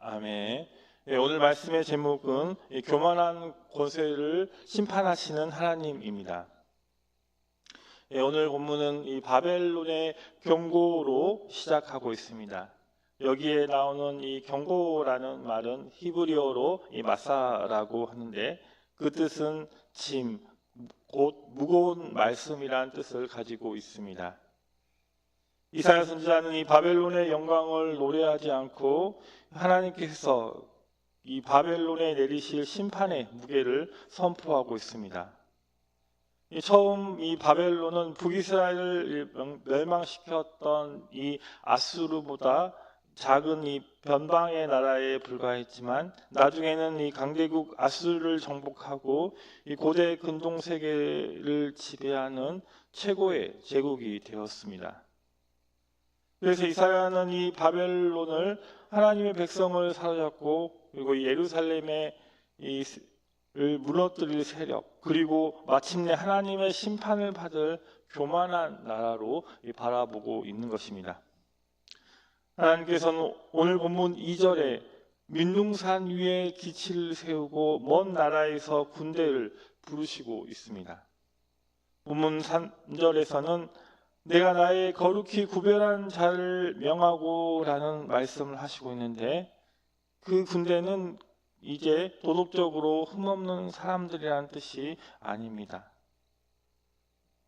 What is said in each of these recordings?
아멘. 오늘 말씀의 제목은 교만한 권세를 심판하시는 하나님입니다. 오늘 본문은 이 바벨론의 경고로 시작하고 있습니다. 여기에 나오는 이 경고라는 말은 히브리어로 이 마사라고 하는데 그 뜻은 짐, 곧 무거운 말씀이란 뜻을 가지고 있습니다. 이사야 선지자는 이 바벨론의 영광을 노래하지 않고 하나님께서 이 바벨론에 내리실 심판의 무게를 선포하고 있습니다. 처음 이 바벨론은 북이스라엘을 멸망시켰던 이 아수르보다 작은 이 변방의 나라에 불과했지만 나중에는 이 강대국 아수르를 정복하고 이 고대 근동 세계를 지배하는 최고의 제국이 되었습니다. 그래서 이사야는 이 바벨론을 하나님의 백성을 사로잡고 그리고 이 예루살렘의 을 무너뜨릴 세력 그리고 마침내 하나님의 심판을 받을 교만한 나라로 바라보고 있는 것입니다. 하나님께서는 오늘 본문 2절에 민둥산 위에 기치를 세우고 먼 나라에서 군대를 부르시고 있습니다. 본문 3절에서는 내가 나의 거룩히 구별한 자를 명하고 라는 말씀을 하시고 있는데 그 군대는 이제 도덕적으로 흠없는 사람들이라는 뜻이 아닙니다.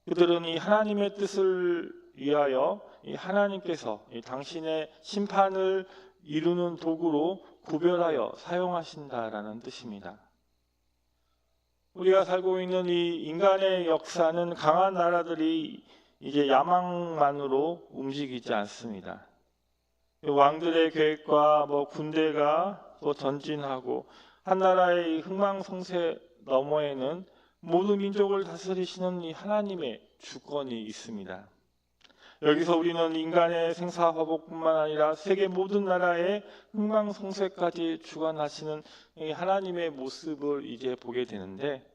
그들은 이 하나님의 뜻을 위하여 이 하나님께서 이 당신의 심판을 이루는 도구로 구별하여 사용하신다라는 뜻입니다. 우리가 살고 있는 이 인간의 역사는 강한 나라들이 이제 야망만으로 움직이지 않습니다. 왕들의 계획과 군대가 또 전진하고 한 나라의 흥망성쇠 너머에는 모든 민족을 다스리시는 이 하나님의 주권이 있습니다. 여기서 우리는 인간의 생사화복뿐만 아니라 세계 모든 나라의 흥망성쇠까지 주관하시는 이 하나님의 모습을 이제 보게 되는데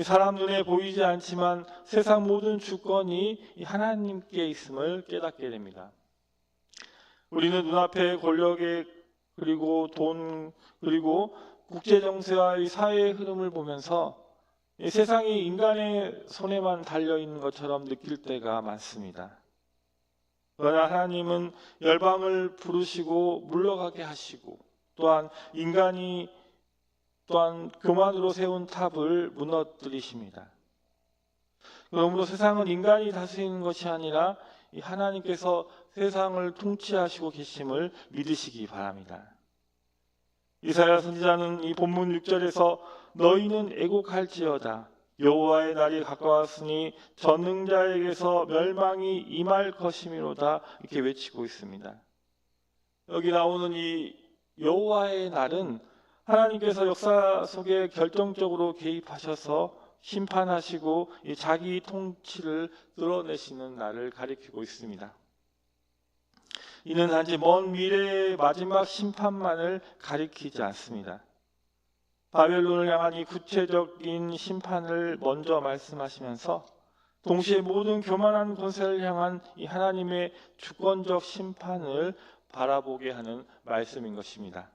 사람 눈에 보이지 않지만 세상 모든 주권이 하나님께 있음을 깨닫게 됩니다. 우리는 눈앞에 권력의 그리고 돈 그리고 국제정세와 이 사회의 흐름을 보면서 이 세상이 인간의 손에만 달려있는 것처럼 느낄 때가 많습니다. 그러나 하나님은 열방을 부르시고 물러가게 하시고 또한 인간이 또한 교만으로 세운 탑을 무너뜨리십니다. 그러므로 세상은 인간이 다스리는 것이 아니라 이 하나님께서 세상을 통치하시고 계심을 믿으시기 바랍니다. 이사야 선지자는 이 본문 6절에서 너희는 애곡할지어다 여호와의 날이 가까웠으니 전능자에게서 멸망이 임할 것이미로다 이렇게 외치고 있습니다. 여기 나오는 이 여호와의 날은 하나님께서 역사 속에 결정적으로 개입하셔서 심판하시고 자기 통치를 드러내시는 날을 가리키고 있습니다. 이는 단지 먼 미래의 마지막 심판만을 가리키지 않습니다. 바벨론을 향한 이 구체적인 심판을 먼저 말씀하시면서 동시에 모든 교만한 권세를 향한 이 하나님의 주권적 심판을 바라보게 하는 말씀인 것입니다.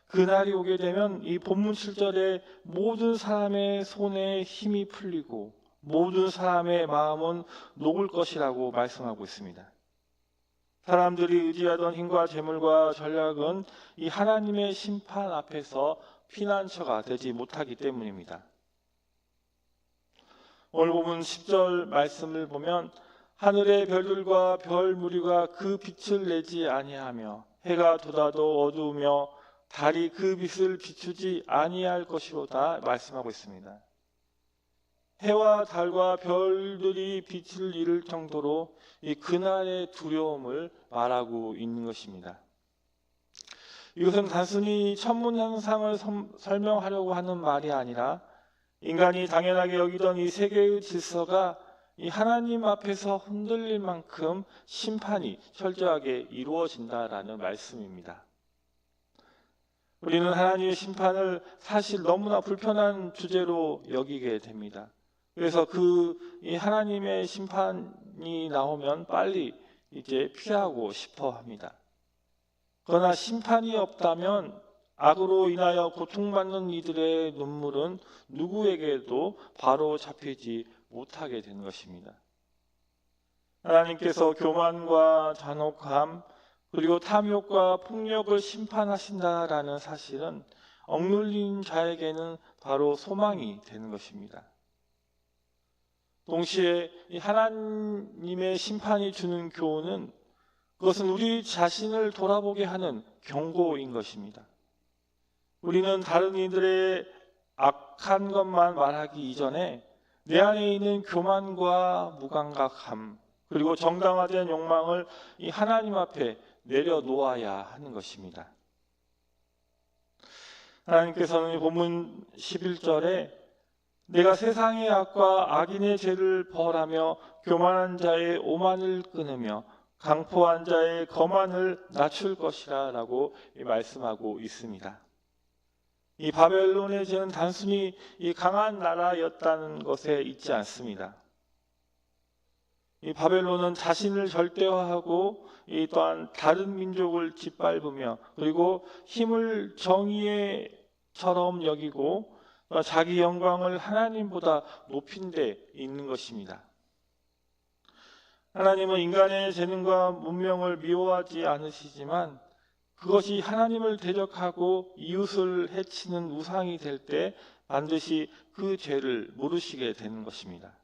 그날이 오게 되면 이 본문 7절에 모든 사람의 손에 힘이 풀리고 모든 사람의 마음은 녹을 것이라고 말씀하고 있습니다. 사람들이 의지하던 힘과 재물과 전략은 이 하나님의 심판 앞에서 피난처가 되지 못하기 때문입니다. 오늘 본문 10절 말씀을 보면 하늘의 별들과 별 무리가 그 빛을 내지 아니하며 해가 돋아도 어두우며 달이 그 빛을 비추지 아니할 것이로다 말씀하고 있습니다. 해와 달과 별들이 빛을 잃을 정도로 이 그날의 두려움을 말하고 있는 것입니다. 이것은 단순히 천문현상을 설명하려고 하는 말이 아니라 인간이 당연하게 여기던 이 세계의 질서가 이 하나님 앞에서 흔들릴 만큼 심판이 철저하게 이루어진다라는 말씀입니다. 우리는 하나님의 심판을 사실 너무나 불편한 주제로 여기게 됩니다. 그래서 이 하나님의 심판이 나오면 빨리 이제 피하고 싶어 합니다. 그러나 심판이 없다면 악으로 인하여 고통받는 이들의 눈물은 누구에게도 바로 잡히지 못하게 되는 것입니다. 하나님께서 교만과 잔혹함 그리고 탐욕과 폭력을 심판하신다라는 사실은 억눌린 자에게는 바로 소망이 되는 것입니다. 동시에 하나님의 심판이 주는 교훈은 그것은 우리 자신을 돌아보게 하는 경고인 것입니다. 우리는 다른 이들의 악한 것만 말하기 이전에 내 안에 있는 교만과 무감각함 그리고 정당화된 욕망을 이 하나님 앞에 내려놓아야 하는 것입니다. 하나님께서는 본문 11절에 내가 세상의 악과 악인의 죄를 벌하며 교만한 자의 오만을 끊으며 강포한 자의 거만을 낮출 것이라 라고 말씀하고 있습니다. 이 바벨론의 죄는 단순히 이 강한 나라였다는 것에 있지 않습니다. 이 바벨론은 자신을 절대화하고 이 또한 다른 민족을 짓밟으며 그리고 힘을 정의처럼 여기고 자기 영광을 하나님보다 높인 데 있는 것입니다. 하나님은 인간의 재능과 문명을 미워하지 않으시지만 그것이 하나님을 대적하고 이웃을 해치는 우상이 될 때 반드시 그 죄를 물으시게 되는 것입니다.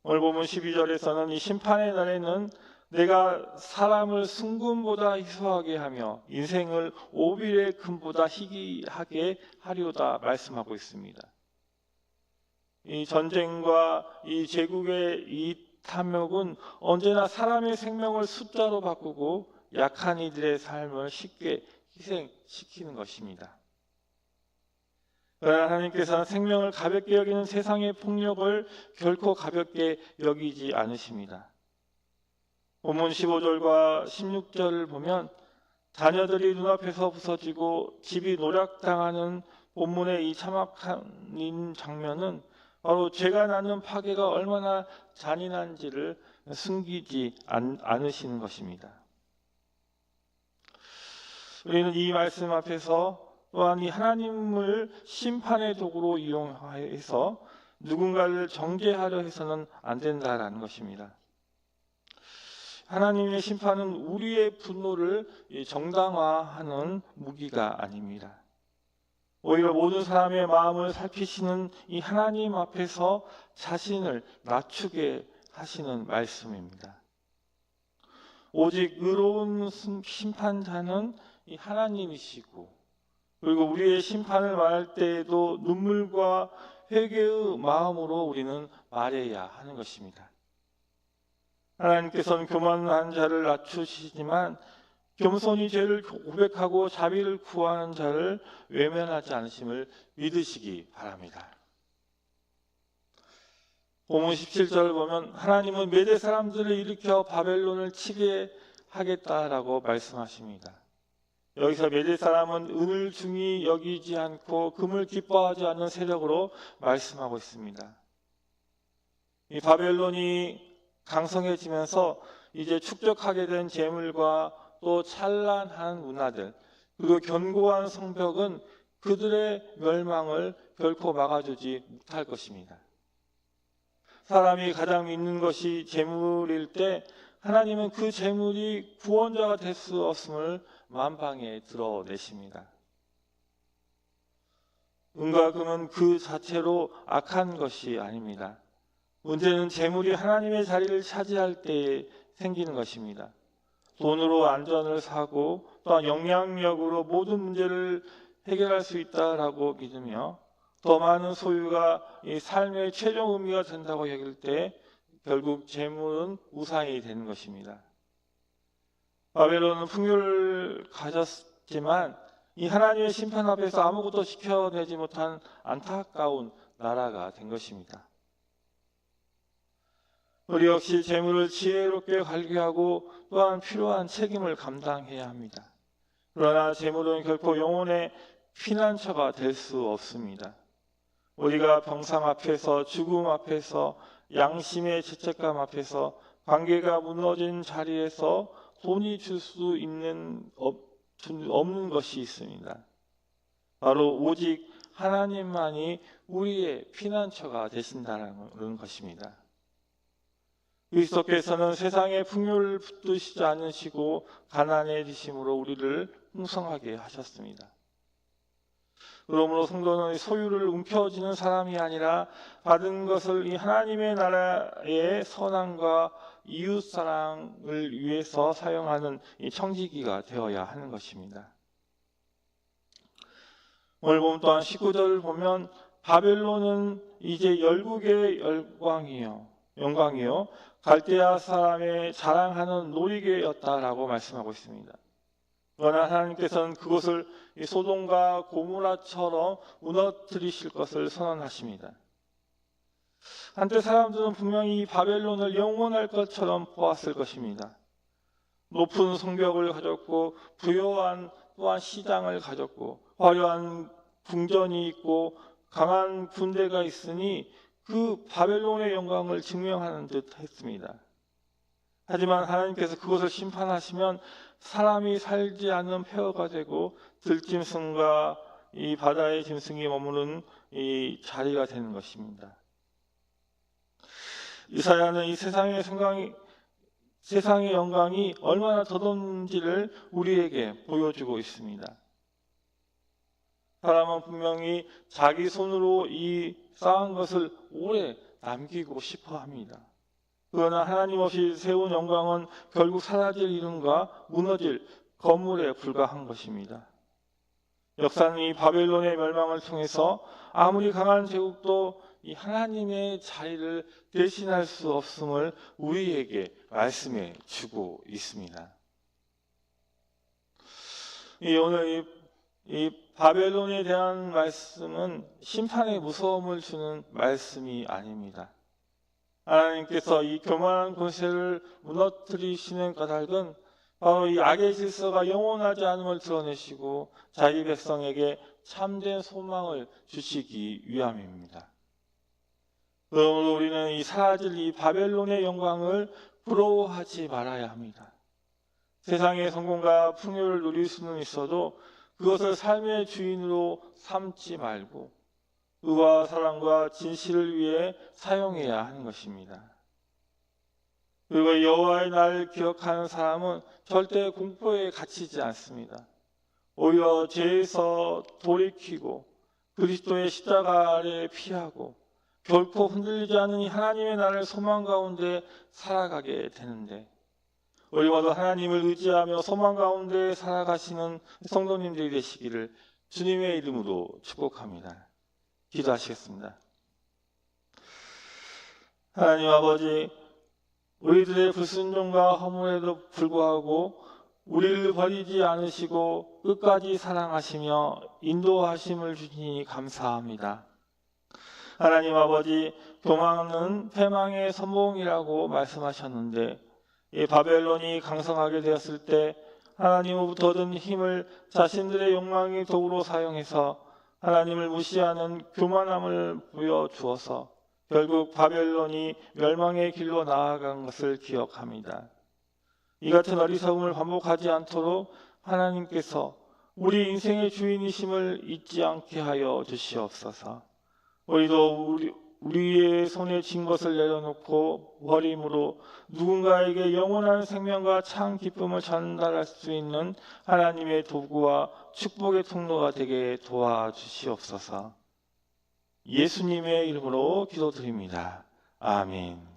오늘 보면 12절에서는 이 심판의 날에는 내가 사람을 순금보다 희소하게 하며 인생을 오빌의 금보다 희귀하게 하리오다 말씀하고 있습니다. 이 전쟁과 이 제국의 이 탐욕은 언제나 사람의 생명을 숫자로 바꾸고 약한 이들의 삶을 쉽게 희생시키는 것입니다. 그러나 하나님께서는 생명을 가볍게 여기는 세상의 폭력을 결코 가볍게 여기지 않으십니다. 본문 15절과 16절을 보면 자녀들이 눈앞에서 부서지고 집이 노략당하는 본문의 이 참악한 장면은 바로 죄가 낳는 파괴가 얼마나 잔인한지를 숨기지 않으시는 것입니다. 우리는 이 말씀 앞에서 또한 이 하나님을 심판의 도구로 이용해서 누군가를 정죄하려 해서는 안 된다라는 것입니다. 하나님의 심판은 우리의 분노를 정당화하는 무기가 아닙니다. 오히려 모든 사람의 마음을 살피시는 이 하나님 앞에서 자신을 낮추게 하시는 말씀입니다. 오직 의로운 심판자는 이 하나님이시고 그리고 우리의 심판을 말할 때에도 눈물과 회개의 마음으로 우리는 말해야 하는 것입니다. 하나님께서는 교만한 자를 낮추시지만 겸손히 죄를 고백하고 자비를 구하는 자를 외면하지 않으심을 믿으시기 바랍니다. 본문 17절을 보면 하나님은 메대 사람들을 일으켜 바벨론을 치게 하겠다라고 말씀하십니다. 여기서 메대 사람은 은을 중히 여기지 않고 금을 기뻐하지 않는 세력으로 말씀하고 있습니다. 이 바벨론이 강성해지면서 이제 축적하게 된 재물과 또 찬란한 문화들 그리고 견고한 성벽은 그들의 멸망을 결코 막아주지 못할 것입니다. 사람이 가장 믿는 것이 재물일 때 하나님은 그 재물이 구원자가 될 수 없음을 만방에 드러내십니다. 은과 금은 그 자체로 악한 것이 아닙니다. 문제는 재물이 하나님의 자리를 차지할 때에 생기는 것입니다. 돈으로 안전을 사고 또한 영향력으로 모든 문제를 해결할 수 있다라고 믿으며 더 많은 소유가 이 삶의 최종 의미가 된다고 여길 때 결국 재물은 우상이 되는 것입니다. 바벨론은 풍요를 가졌지만 이 하나님의 심판 앞에서 아무것도 지켜내지 못한 안타까운 나라가 된 것입니다. 우리 역시 재물을 지혜롭게 관리하고 또한 필요한 책임을 감당해야 합니다. 그러나 재물은 결코 영혼의 피난처가 될 수 없습니다. 우리가 병상 앞에서 죽음 앞에서 양심의 죄책감 앞에서 관계가 무너진 자리에서 돈이 줄 수 없는 것이 있습니다. 바로 오직 하나님만이 우리의 피난처가 되신다는 것입니다. 그리스도께서는 세상의 풍요를 붙드시지 않으시고 가난해 지심으로 우리를 풍성하게 하셨습니다. 그러므로 성도는 소유를 움켜쥐는 사람이 아니라 받은 것을 이 하나님의 나라의 선함과 이웃사랑을 위해서 사용하는 이 청지기가 되어야 하는 것입니다. 오늘 보면 또한 19절을 보면 바벨론은 이제 열국의 영광이요 갈대아 사람의 자랑하는 놀이개였다라고 말씀하고 있습니다. 그러나 하나님께서는 그것을 소돔과 고모라처럼 무너뜨리실 것을 선언하십니다. 한때 사람들은 분명히 이 바벨론을 영원할 것처럼 보았을 것입니다. 높은 성벽을 가졌고 부요한 또한 시장을 가졌고 화려한 궁전이 있고 강한 군대가 있으니 그 바벨론의 영광을 증명하는 듯 했습니다. 하지만 하나님께서 그것을 심판하시면 사람이 살지 않는 폐허가 되고 들짐승과 이 바다의 짐승이 머무는 이 자리가 되는 것입니다. 이사야는 이 세상의 영광이 얼마나 더던지를 우리에게 보여주고 있습니다. 사람은 분명히 자기 손으로 이 쌓은 것을 오래 남기고 싶어 합니다. 그러나 하나님 없이 세운 영광은 결국 사라질 이름과 무너질 건물에 불과한 것입니다. 역사는 이 바벨론의 멸망을 통해서 아무리 강한 제국도 이 하나님의 자리를 대신할 수 없음을 우리에게 말씀해 주고 있습니다. 오늘 이 바벨론에 대한 말씀은 심판의 무서움을 주는 말씀이 아닙니다. 하나님께서 이 교만한 권세를 무너뜨리시는 까닭은 바로 이 악의 질서가 영원하지 않음을 드러내시고 자기 백성에게 참된 소망을 주시기 위함입니다. 그러므로 우리는 이 사라질 이 바벨론의 영광을 부러워하지 말아야 합니다. 세상의 성공과 풍요를 누릴 수는 있어도 그것을 삶의 주인으로 삼지 말고 의와 사랑과 진실을 위해 사용해야 하는 것입니다. 그리고 여호와의 날을 기억하는 사람은 절대 공포에 갇히지 않습니다. 오히려 죄에서 돌이키고 그리스도의 십자가 아래 피하고 결코 흔들리지 않은 이 하나님의 나라의 소망 가운데 살아가게 되는데, 우리마다 하나님을 의지하며 소망 가운데 살아가시는 성도님들이 되시기를 주님의 이름으로 축복합니다. 기도하시겠습니다. 하나님 아버지, 우리들의 불순종과 허물에도 불구하고 우리를 버리지 않으시고 끝까지 사랑하시며 인도하심을 주시니 감사합니다. 하나님 아버지, 교만은 패망의 선봉이라고 말씀하셨는데 이 바벨론이 강성하게 되었을 때 하나님으로부터 얻은 힘을 자신들의 욕망의 도구로 사용해서 하나님을 무시하는 교만함을 보여주어서 결국 바벨론이 멸망의 길로 나아간 것을 기억합니다. 이 같은 어리석음을 반복하지 않도록 하나님께서 우리 인생의 주인이심을 잊지 않게 하여 주시옵소서. 우리도 우리의 손에 쥔 것을 내려놓고 버림으로 누군가에게 영원한 생명과 참 기쁨을 전달할 수 있는 하나님의 도구와 축복의 통로가 되게 도와주시옵소서. 예수님의 이름으로 기도드립니다. 아멘.